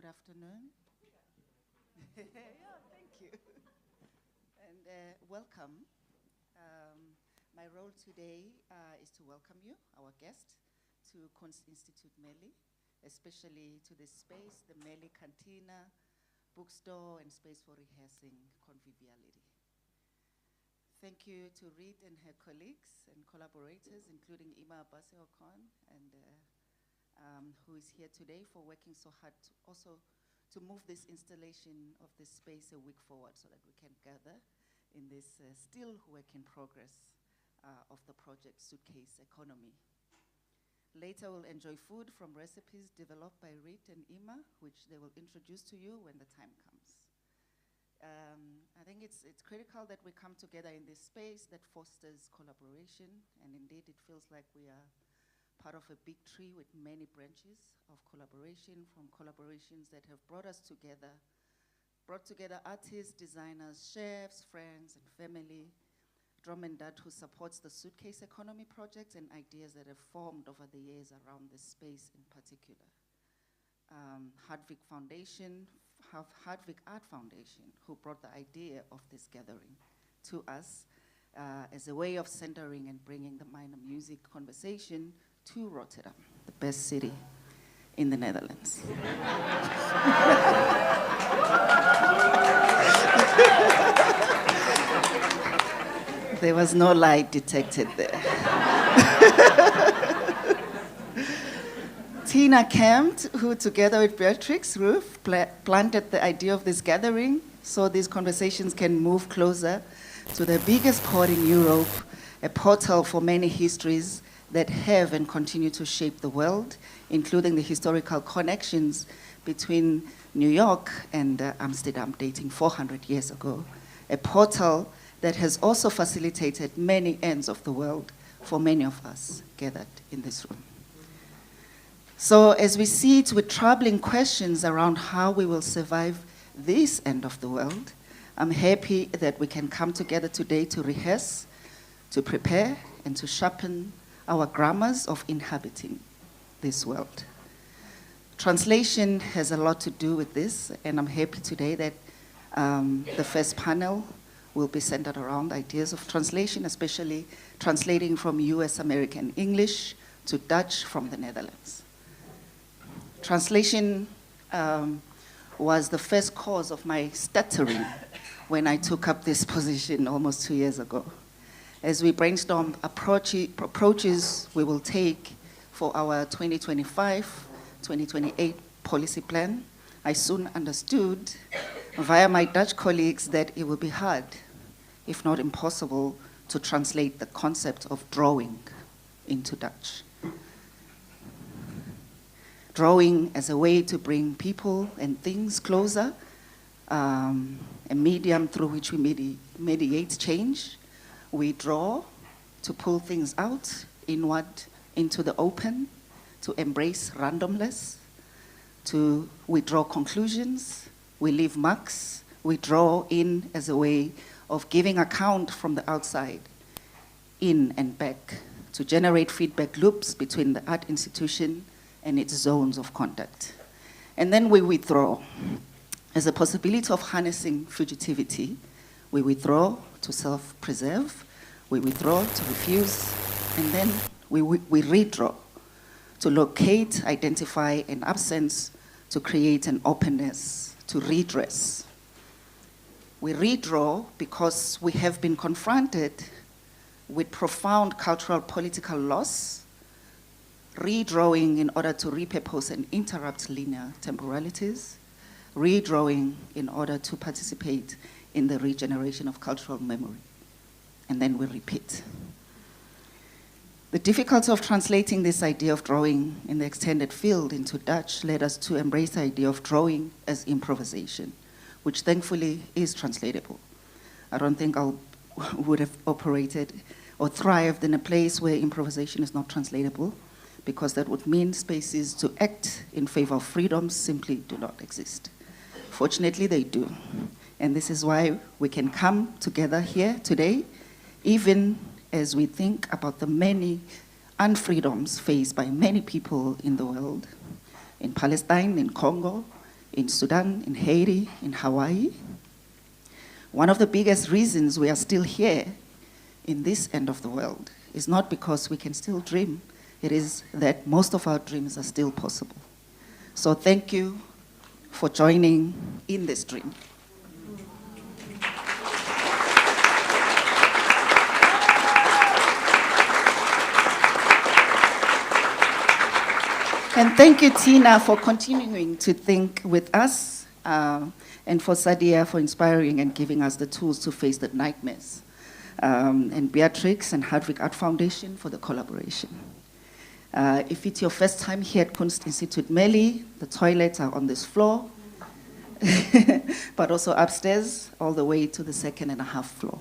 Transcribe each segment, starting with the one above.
Good afternoon. Yeah, thank you. And welcome. My role today is to welcome you, our guest, to Kunstinstituut Melly, especially to this space, the Melly Cantina, bookstore, and space for rehearsing conviviality. Thank you to Reed and her colleagues and collaborators, including Ima Abase-Okon, and who is here today, for working so hard to also to move this installation of this space a week forward so that we can gather in this still work in progress of the project Suitcase Economy. Later we'll enjoy food from recipes developed by Reed and Ima, which they will introduce to you when the time comes. I think it's critical that we come together in this space that fosters collaboration, and indeed it feels like we are part of a big tree with many branches of collaboration, from collaborations that have brought together artists, designers, chefs, friends, and family, Drum and Dad, who supports the Suitcase Economy projects and ideas that have formed over the years around this space in particular. Hartwig Art Foundation, who brought the idea of this gathering to us as a way of centering and bringing the minor music conversation to Rotterdam, the best city in the Netherlands. There was no light detected there. Tina Kempt, who together with Beatrix Roof planted the idea of this gathering so these conversations can move closer to the biggest port in Europe, a portal for many histories that have and continue to shape the world, including the historical connections between New York and Amsterdam dating 400 years ago, a portal that has also facilitated many ends of the world for many of us gathered in this room. So as we sit with troubling questions around how we will survive this end of the world, I'm happy that we can come together today to rehearse, to prepare, and to sharpen our grammars of inhabiting this world. Translation has a lot to do with this, and I'm happy today that the first panel will be centered around ideas of translation, especially translating from US American English to Dutch from the Netherlands. Translation was the first cause of my stuttering when I took up this position almost 2 years ago. As we brainstormed approaches we will take for our 2025-2028 policy plan, I soon understood via my Dutch colleagues that it would be hard, if not impossible, to translate the concept of drawing into Dutch. Drawing as a way to bring people and things closer, a medium through which we mediate change. We draw to pull things out inward into the open, to embrace randomness, we draw conclusions, we leave marks, we draw in as a way of giving account from the outside, in and back, to generate feedback loops between the art institution and its zones of contact. And then we withdraw. As a possibility of harnessing fugitivity, we withdraw to self-preserve, we withdraw to refuse, and then we redraw to locate, identify an absence, to create an openness, to redress. We redraw because we have been confronted with profound cultural political loss, redrawing in order to repurpose and interrupt linear temporalities, redrawing in order to participate in the regeneration of cultural memory. And then we repeat. The difficulty of translating this idea of drawing in the extended field into Dutch led us to embrace the idea of drawing as improvisation, which thankfully is translatable. I don't think I would have operated or thrived in a place where improvisation is not translatable, because that would mean spaces to act in favor of freedoms simply do not exist. Fortunately, they do. And this is why we can come together here today, even as we think about the many unfreedoms faced by many people in the world, in Palestine, in Congo, in Sudan, in Haiti, in Hawaii. One of the biggest reasons we are still here in this end of the world is not because we can still dream, it is that most of our dreams are still possible. So thank you for joining in this dream. And thank you, Tina, for continuing to think with us, and for Sadia for inspiring and giving us the tools to face the nightmares, and Beatrix and Hartwig Art Foundation for the collaboration. If it's your first time here at Kunstinstituut Melly, the toilets are on this floor, but also upstairs, all the way to the 2.5 floor.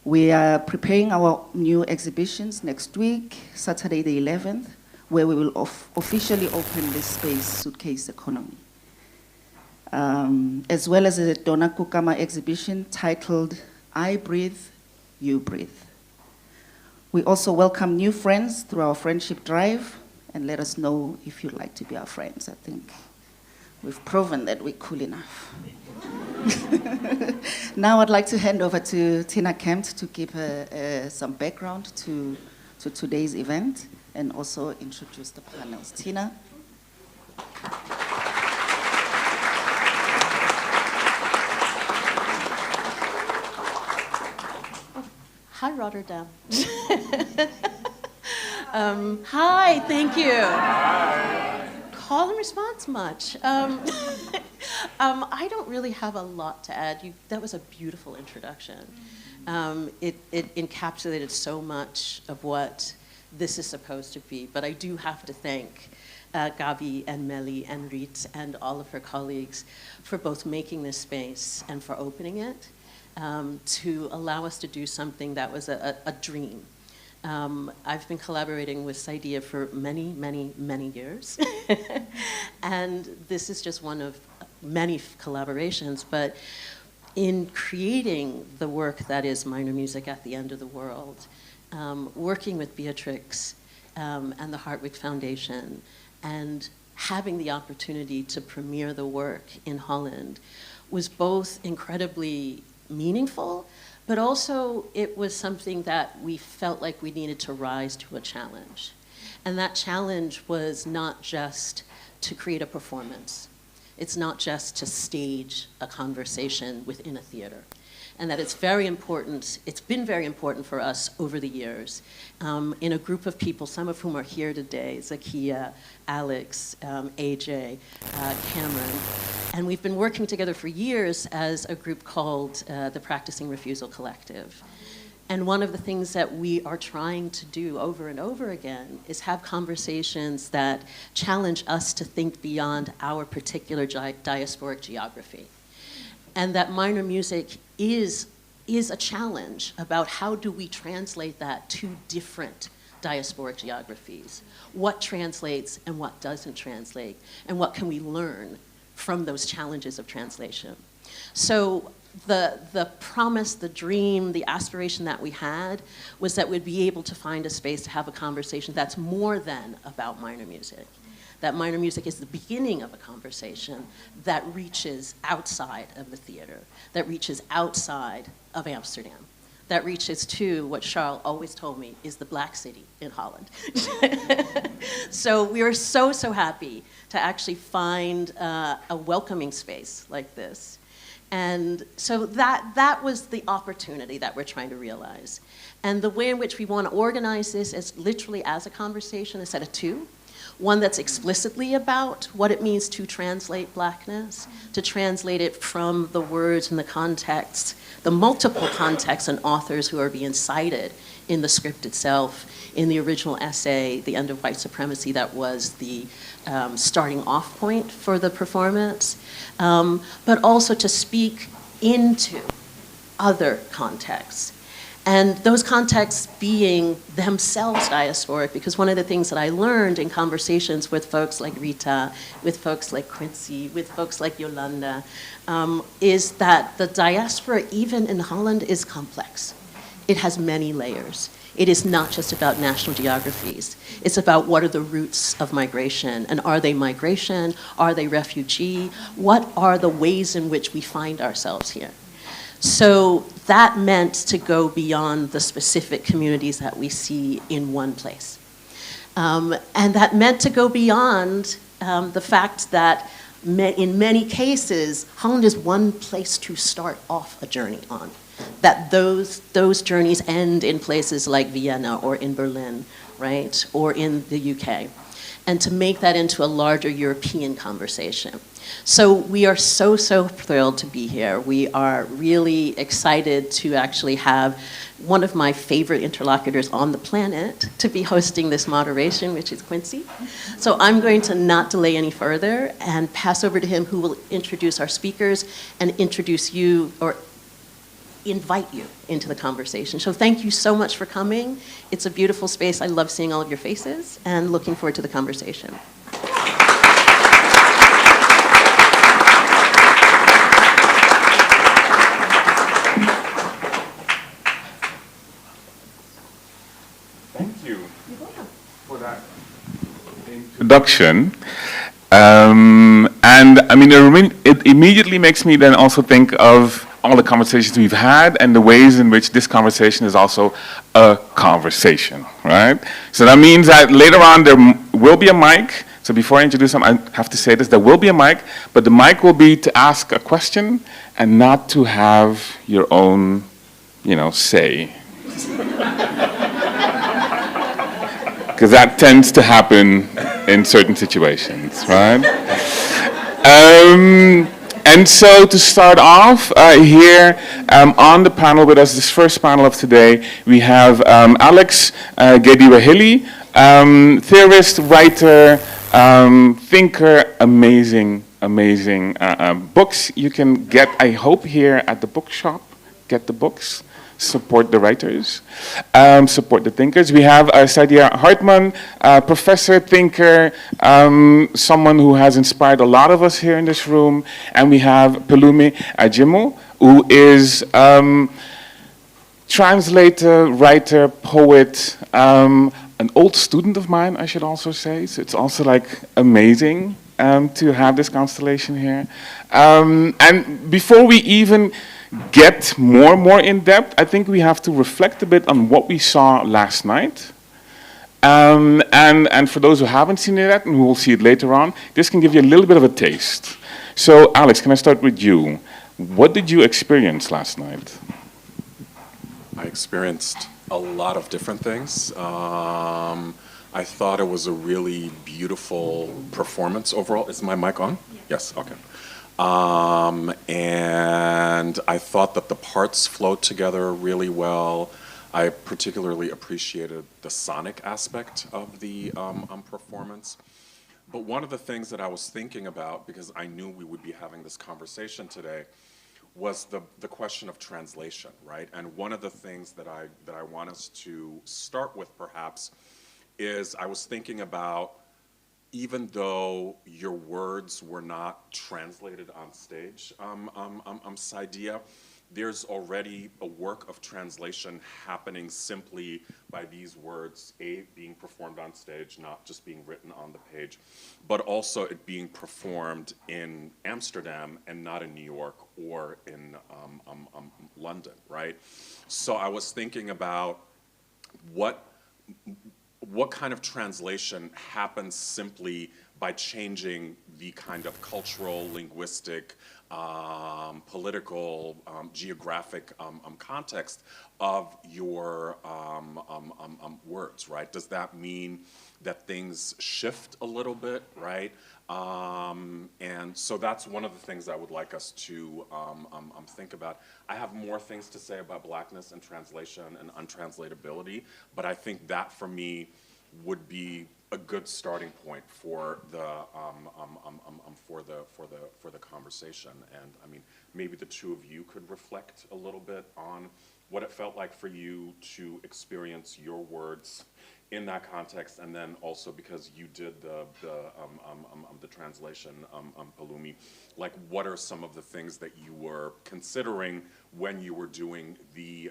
We are preparing our new exhibitions next week, Saturday the 11th, where we will officially open this space, Suitcase Economy. As well as a Donna Kukama exhibition titled, I Breathe, You Breathe. We also welcome new friends through our friendship drive, and let us know if you'd like to be our friends. I think we've proven that we're cool enough. Now I'd like to hand over to Tina Kemp to give some background to today's event and also introduce the panels. Tina? Hi, Rotterdam. Hi, thank you. Call and response much. I don't really have a lot to add. That was a beautiful introduction. It encapsulated so much of what this is supposed to be, but I do have to thank Gabi and Melly and Rit and all of her colleagues for both making this space and for opening it to allow us to do something that was a dream. I've been collaborating with Saidia for many, many, many years, and this is just one of many collaborations, but in creating the work that is minor music at the end of the world, working with Beatrix and the Hartwig Foundation, and having the opportunity to premiere the work in Holland was both incredibly meaningful, but also it was something that we felt like we needed to rise to a challenge. And that challenge was not just to create a performance. It's not just to stage a conversation within a theater. And that it's very important, it's been very important for us over the years, in a group of people, some of whom are here today, Zakia, Alex, AJ, Cameron, and we've been working together for years as a group called the Practicing Refusal Collective. And one of the things that we are trying to do over and over again is have conversations that challenge us to think beyond our particular diasporic geography. And that minor music is a challenge about how do we translate that to different diasporic geographies. What translates and what doesn't translate, and what can we learn from those challenges of translation. So the promise, the dream, the aspiration that we had was that we'd be able to find a space to have a conversation that's more than about minor music. That minor music is the beginning of a conversation that reaches outside of the theater, that reaches outside of Amsterdam, that reaches to what Charles always told me is the Black City in Holland. So we are so, so happy to actually find a welcoming space like this. And so that was the opportunity that we're trying to realize. And the way in which we want to organize this is literally as a conversation, a set of two. One that's explicitly about what it means to translate Blackness, to translate it from the words and the context, the multiple contexts and authors who are being cited in the script itself, in the original essay, The End of White Supremacy, that was the starting off point for the performance, but also to speak into other contexts. And those contexts being themselves diasporic, because one of the things that I learned in conversations with folks like Rita, with folks like Quincy, with folks like Yolanda, is that the diaspora, even in Holland, is complex. It has many layers. It is not just about national geographies. It's about what are the roots of migration, and are they migration? Are they refugee? What are the ways in which we find ourselves here? So that meant to go beyond the specific communities that we see in one place. And that meant to go beyond the fact that in many cases, Holland is one place to start off a journey on. That those journeys end in places like Vienna or in Berlin, right, or in the UK, and to make that into a larger European conversation. So we are so thrilled to be here. We are really excited to actually have one of my favorite interlocutors on the planet to be hosting this moderation, which is Quincy. So I'm going to not delay any further and pass over to him, who will introduce our speakers and introduce you, or invite you into the conversation. So thank you so much for coming. It's a beautiful space. I love seeing all of your faces and looking forward to the conversation. Thank you for that introduction. And I mean, it immediately makes me then also think of all the conversations we've had and the ways in which this conversation is also a conversation, right? So that means that later on there will be a mic. So before I introduce them, I have to say this, there will be a mic, but the mic will be to ask a question and not to have your own, say. Because that tends to happen in certain situations, right? And so to start off here on the panel with us, this first panel of today, we have Alex Gediwahili, theorist, writer, thinker, amazing books you can get, I hope, here at the bookshop. Get the books. Support the writers, support the thinkers. We have Saidia Hartman, professor, thinker, someone who has inspired a lot of us here in this room. And we have Pelumi Ajimu, who is translator, writer, poet, an old student of mine, I should also say. So it's also like amazing to have this constellation here. And before we even get more in depth, I think we have to reflect a bit on what we saw last night. And for those who haven't seen it yet and who will see it later on, this can give you a little bit of a taste. So Alex, can I start with you? What did you experience last night? I experienced a lot of different things. I thought it was a really beautiful performance overall. Is my mic on? Yes, okay. And I thought that the parts flowed together really well. I particularly appreciated the sonic aspect of the performance. But one of the things that I was thinking about, because I knew we would be having this conversation today, was the question of translation, right? And one of the things that I want us to start with, perhaps, is I was thinking about, even though your words were not translated on stage, Saidia, there's already a work of translation happening simply by these words, being performed on stage, not just being written on the page, but also it being performed in Amsterdam and not in New York or in London, right? So I was thinking about what kind of translation happens simply by changing the kind of cultural, linguistic, political, geographic context of your words, right? Does that mean that things shift a little bit, right? And so that's one of the things I would like us to think about. I have more things to say about blackness and translation and untranslatability, but I think that for me would be a good starting point for the conversation. And I mean, maybe the two of you could reflect a little bit on what it felt like for you to experience your words in that context, and then also because you did the translation, Palumi, like what are some of the things that you were considering when you were doing the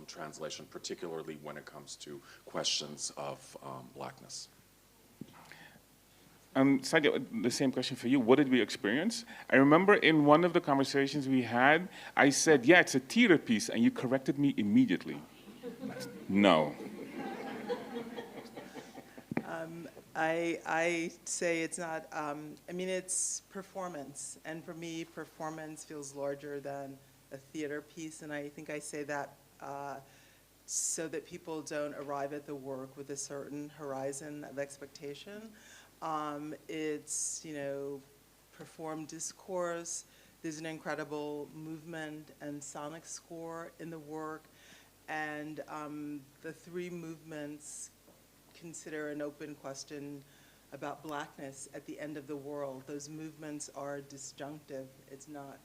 translation, particularly when it comes to questions of blackness? Sadia, the same question for you. What did we experience? I remember in one of the conversations we had, I said, yeah, it's a theater piece, and you corrected me immediately. No. I say it's not, I mean, it's performance. And for me, performance feels larger than a theater piece. And I think I say that so that people don't arrive at the work with a certain horizon of expectation. It's, you know, performed discourse. There's an incredible movement and sonic score in the work. And the three movements consider an open question about blackness at the end of the world. Those movements are disjunctive. It's not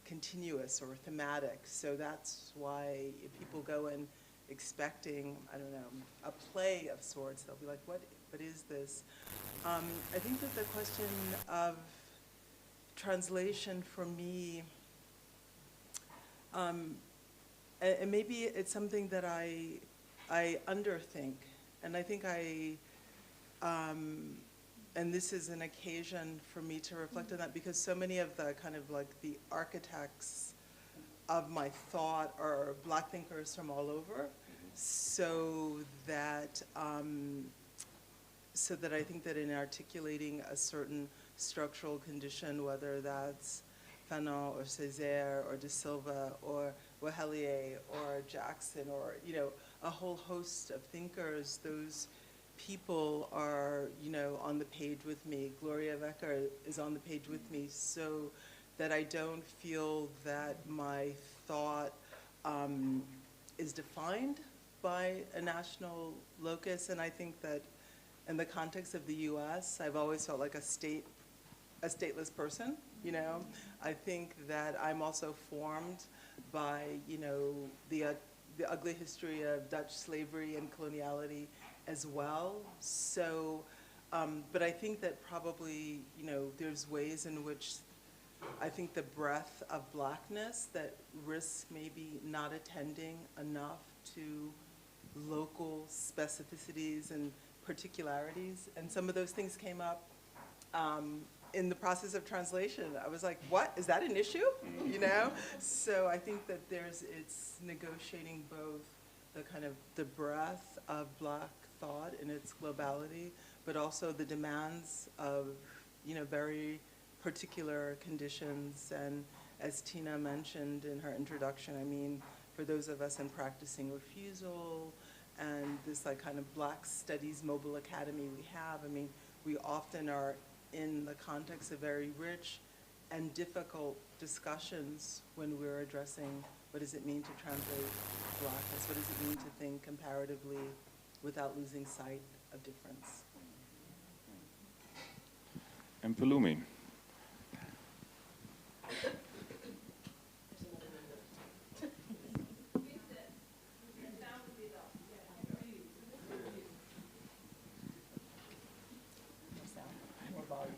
continuous or thematic. So that's why if people go in expecting, I don't know, a play of sorts, they'll be like, what is this? I think that the question of translation for me, and maybe it's something that I underthink. And I think and this is an occasion for me to reflect on that, because so many of the kind of like the architects of my thought are Black thinkers from all over, so that I think that in articulating a certain structural condition, whether that's Fanon or Césaire or De Silva or Wehelier or Jackson or, you know, a whole host of thinkers, those people are, you know, on the page with me. Gloria Wecker is on the page with me, so that I don't feel that my thought is defined by a national locus. And I think that in the context of the US, I've always felt like a stateless person, you know. I think that I'm also formed by, you know, the ugly history of Dutch slavery and coloniality as well. So, but I think that probably, you know, there's ways in which I think the breadth of blackness that risks maybe not attending enough to local specificities and particularities. And some of those things came up in the process of translation. I was like, what, is that an issue? You know? So I think that it's negotiating both the kind of the breadth of Black thought in its globality, but also the demands of, you know, very particular conditions. And as Tina mentioned in her introduction, I mean, for those of us in practicing refusal and this like kind of Black Studies Mobile Academy we have, I mean, we often are in the context of very rich and difficult discussions when we're addressing what does it mean to translate Blackness, what does it mean to think comparatively without losing sight of difference. And Palumi.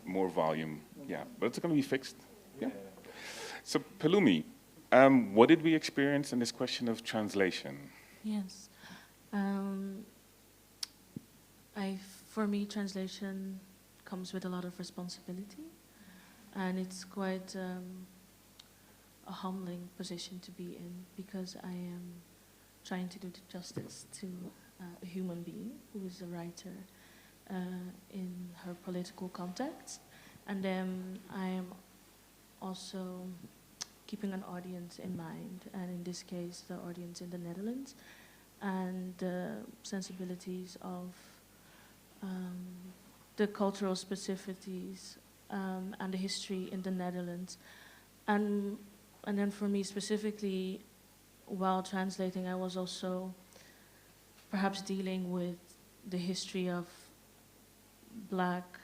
More volume, yeah, but it's going to be fixed. Yeah. So Palumi, what did we experience in this question of translation? Yes. For me, translation comes with a lot of responsibility, and it's quite a humbling position to be in, because I am trying to do justice to a human being who is a writer in her political context, and then I am also keeping an audience in mind, and in this case the audience in the Netherlands, and the sensibilities of the cultural specificities and the history in the Netherlands. And then for me specifically, while translating, I was also perhaps dealing with the history of Black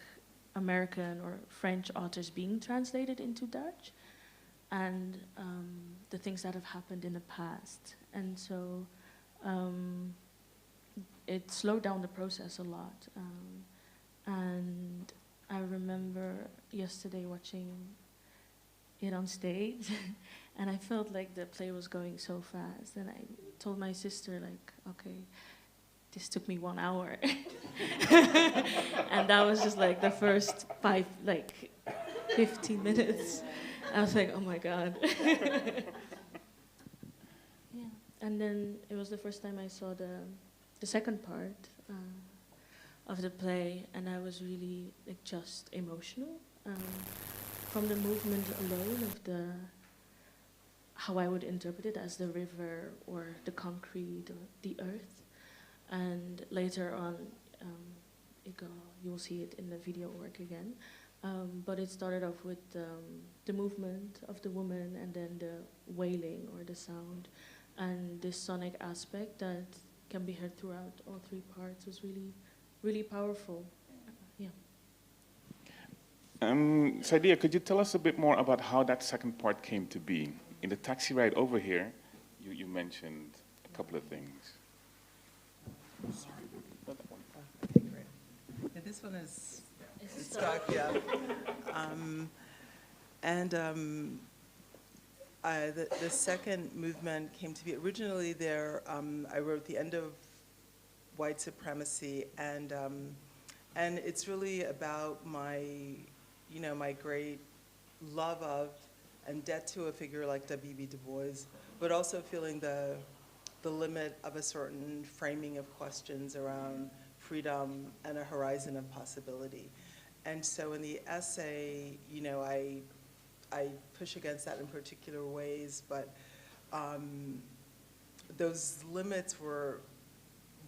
American or French authors being translated into Dutch, and the things that have happened in the past. And so it slowed down the process a lot. And I remember yesterday watching it on stage, and I felt like the play was going so fast. And I told my sister, like, okay, this took me 1 hour. And that was just like the first 15 minutes. I was like, oh my God. Yeah. And then it was the first time I saw the second part of the play, and I was really like just emotional. From the movement alone of how I would interpret it as the river or the concrete or the earth. And later on, you will see it in the video work again. But it started off with the movement of the woman, and then the wailing or the sound, and this sonic aspect that can be heard throughout all three parts was really, really powerful. Yeah. Saidia, could you tell us a bit more about how that second part came to be? In the taxi ride over here, you mentioned a couple of things. Sorry. Okay, great. Yeah, this one is stuck, yeah. The second movement came to be originally there. I wrote the end of white supremacy, and it's really about my great love of and debt to a figure like W.B. Du Bois, but also feeling the limit of a certain framing of questions around freedom and a horizon of possibility. And so in the essay, I push against that in particular ways, but those limits were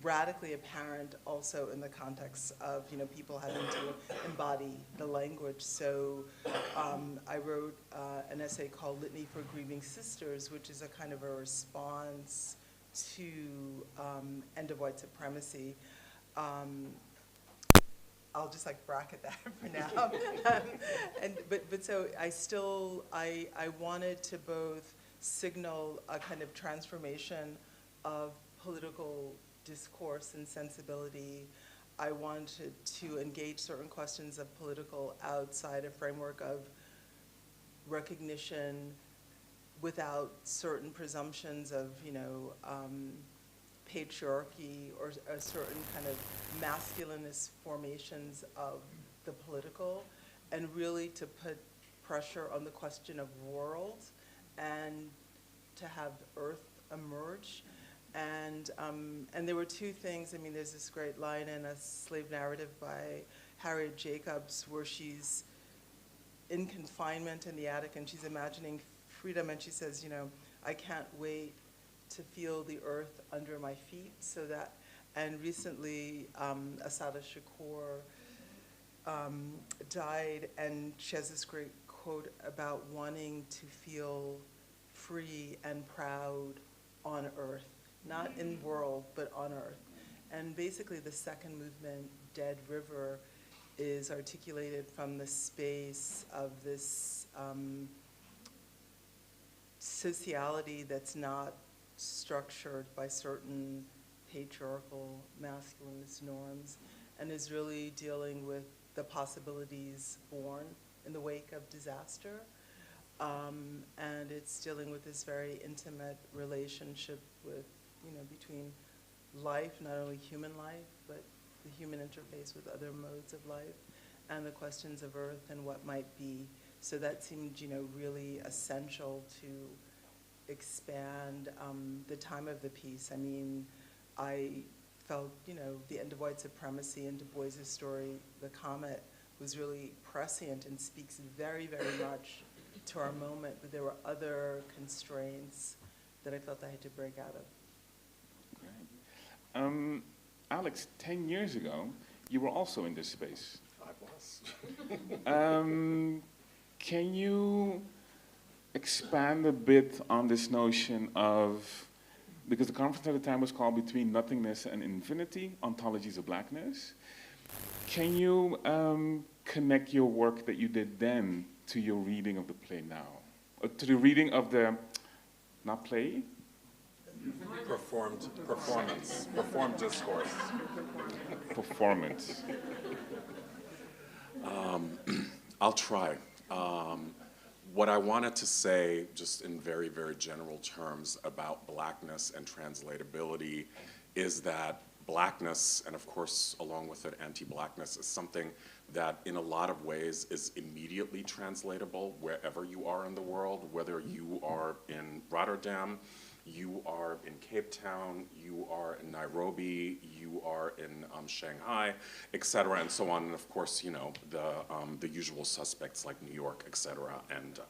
radically apparent also in the context of people having to embody the language. So I wrote an essay called Litany for Grieving Sisters, which is a kind of a response to end of white supremacy. I'll just bracket that for now. But so I wanted to both signal a kind of transformation of political discourse and sensibility. I wanted to engage certain questions of political outside a framework of recognition without certain presumptions of, patriarchy or a certain kind of masculinist formations of the political, and really to put pressure on the question of world and to have Earth emerge. And there were two things. There's this great line in A Slave Narrative by Harriet Jacobs where she's in confinement in the attic and she's imagining freedom, and she says, I can't wait to feel the earth under my feet. And recently, Assata Shakur died, and she has this great quote about wanting to feel free and proud on earth, not in world, but on earth. And basically the second movement, Dead River, is articulated from the space of this sociality that's not structured by certain patriarchal masculinist norms, and is really dealing with the possibilities born in the wake of disaster. And it's dealing with this very intimate relationship with, between life, not only human life, but the human interface with other modes of life, and the questions of earth and what might be. So that seemed, really essential to expand the time of the piece. I felt, the end of white supremacy and Du Bois' story, The Comet, was really prescient and speaks very, very much to our moment, but there were other constraints that I felt I had to break out of. Great. Alex, 10 years ago, you were also in this space. I was. Can you expand a bit on this notion of, because the conference at the time was called Between Nothingness and Infinity, Ontologies of Blackness. Can you connect your work that you did then to your reading of the play now? Or to the reading of the, not play? Performed discourse. Performance. I'll try. What I wanted to say, just in very, very general terms about blackness and translatability, is that blackness, and of course along with it anti-blackness, is something that in a lot of ways is immediately translatable wherever you are in the world, whether you are in Rotterdam, you are in Cape Town, you are in Nairobi, you are in Shanghai, et cetera, and so on. And of course, you know, the usual suspects like New York, et cetera, and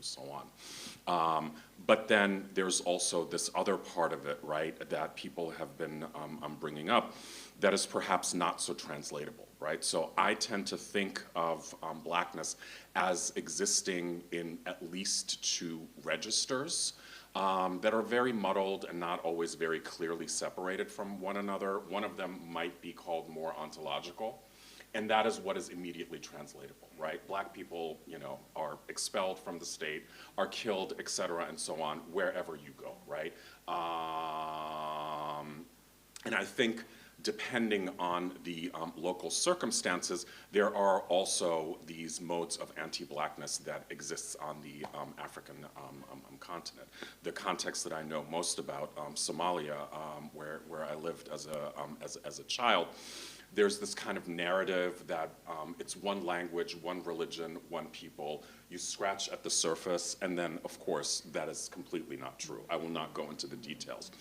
so on. But then there's also this other part of it, right, that people have been bringing up that is perhaps not so translatable, right? So I tend to think of blackness as existing in at least two registers. That are very muddled and not always very clearly separated from one another. One of them might be called more ontological, and that is what is immediately translatable, right? Black people, you know, are expelled from the state, are killed, et cetera, and so on, wherever you go, right? And I think depending on the local circumstances, there are also these modes of anti-blackness that exists on the African continent. The context that I know most about, Somalia, where I lived as a child, there's this kind of narrative that it's one language, one religion, one people. You scratch at the surface, and then, of course, that is completely not true. I will not go into the details.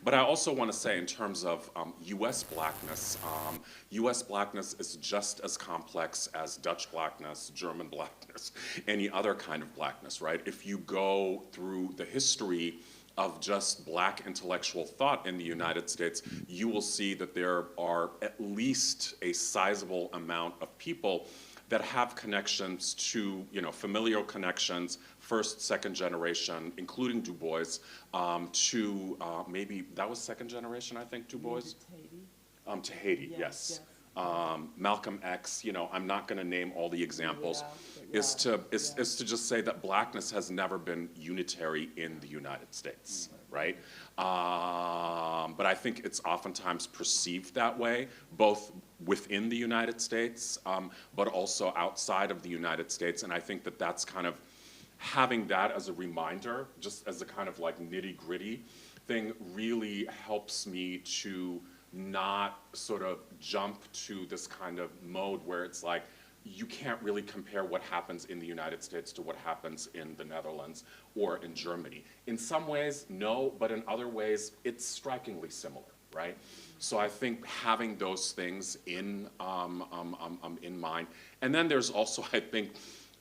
But I also want to say, in terms of U.S. blackness is just as complex as Dutch blackness, German blackness, any other kind of blackness, right? If you go through the history of just black intellectual thought in the United States, you will see that there are at least a sizable amount of people that have connections to, you know, familial connections, first, second generation, including Du Bois, to maybe, that was second generation, I think, Du Bois? To Haiti, yes. Malcolm X, you know, I'm not gonna name all the examples, is to just say that blackness has never been unitary in the United States, right? But I think it's oftentimes perceived that way, both within the United States, but also outside of the United States, and I think that that's kind of, having that as a reminder, just as a kind of like nitty-gritty thing, really helps me to not sort of jump to this kind of mode where it's like, you can't really compare what happens in the United States to what happens in the Netherlands or in Germany. In some ways, no, but in other ways, it's strikingly similar, right? So I think having those things in mind, and then there's also, I think,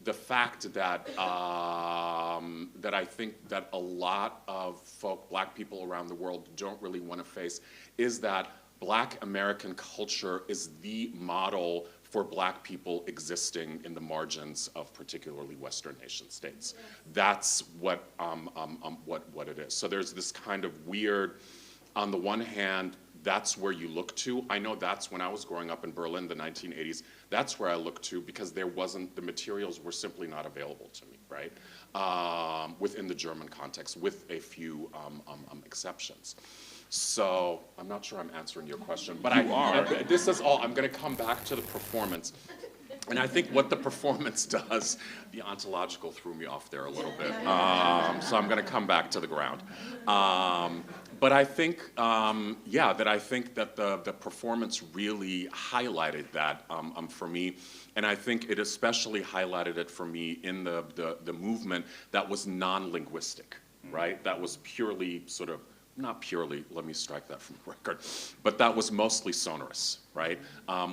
the fact that that I think that a lot of black people around the world don't really want to face is that Black American culture is the model for black people existing in the margins of particularly Western nation states. That's what it is. So there's this kind of weird, on the one hand, that's where you look to. I know that's when I was growing up in Berlin, the 1980s, that's where I looked to because there wasn't, the materials were simply not available to me, right? Within the German context, with a few exceptions. So I'm not sure I'm answering your question, but this is all, I'm gonna come back to the performance. And I think what the performance does, the ontological threw me off there a little bit. So I'm gonna come back to the ground. But I think, yeah, that I think that the performance really highlighted that for me. And I think it especially highlighted it for me in the movement that was non-linguistic, right? That was purely sort of, not purely, let me strike that from the record, but that was mostly sonorous, right?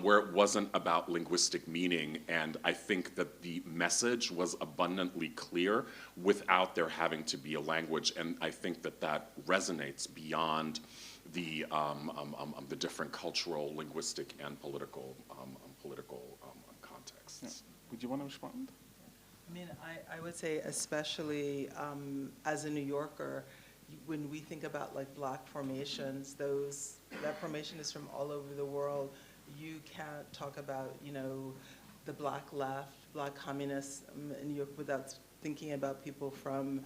Where it wasn't about linguistic meaning, and I think that the message was abundantly clear without there having to be a language, and I think that that resonates beyond the different cultural, linguistic, and political contexts. Yeah. Would you want to respond? I mean, I would say especially as a New Yorker, when we think about like black formations, that formation is from all over the world. You can't talk about, you know, the black left, black communists in New York without thinking about people from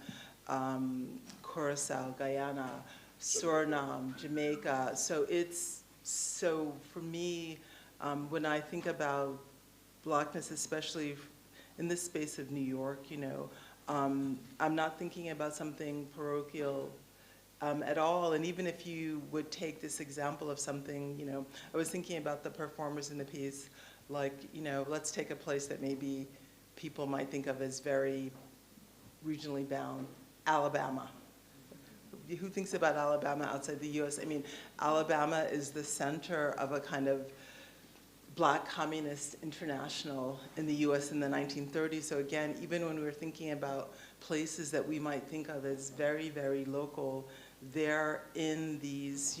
Curacao, Guyana, Suriname, Jamaica. So for me, when I think about Blackness, especially in this space of New York, I'm not thinking about something parochial at all. And even if you would take this example of something, I was thinking about the performers in the piece, like, let's take a place that maybe people might think of as very regionally bound, Alabama. Who thinks about Alabama outside the US? I mean, Alabama is the center of a kind of Black communist international in the US in the 1930s. So again, even when we're thinking about places that we might think of as very, very local, they're in these,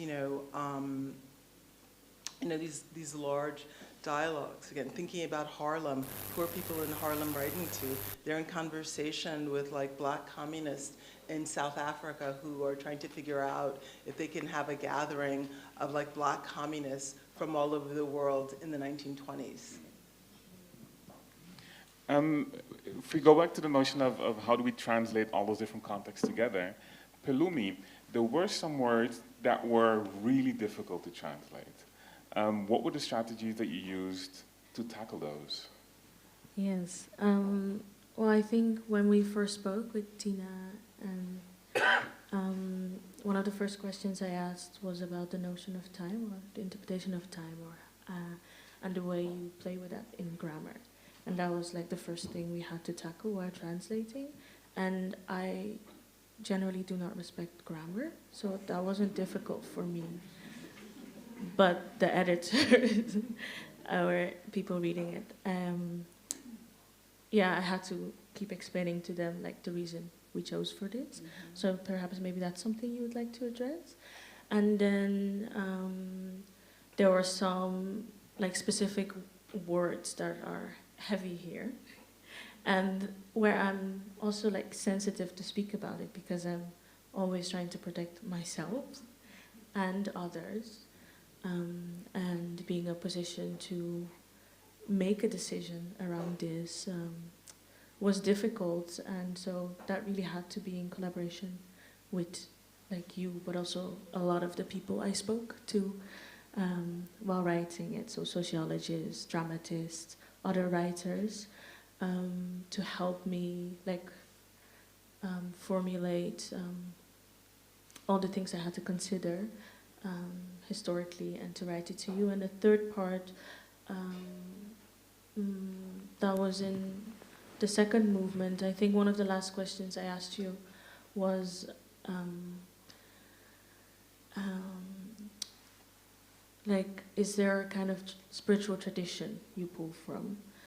these large dialogues. Again, thinking about Harlem, who are people in Harlem writing to? They're in conversation with like Black communists in South Africa who are trying to figure out if they can have a gathering of like Black communists from all over the world in the 1920s. If we go back to the notion of how do we translate all those different contexts together, Pelumi, there were some words that were really difficult to translate. What were the strategies that you used to tackle those? Yes. Well, I think when we first spoke with Tina, and one of the first questions I asked was about the notion of time, or the interpretation of time, and the way you play with that in grammar. And that was like the first thing we had to tackle while translating. And I generally do not respect grammar, so that wasn't difficult for me. But the editors, or people reading it, I had to keep explaining to them like the reason we chose for this. Mm-hmm. So perhaps maybe that's something you would like to address. And then there were some like specific words that are heavy here, and where I'm also like sensitive to speak about it because I'm always trying to protect myself and others, and being in a position to make a decision around this was difficult, and so that really had to be in collaboration with like you, but also a lot of the people I spoke to while writing it, so sociologists, dramatists, other writers, to help me like formulate all the things I had to consider historically and to write it to you. And the third part, that was in the second movement. I think one of the last questions I asked you was like, is there a kind of spiritual tradition you pull from?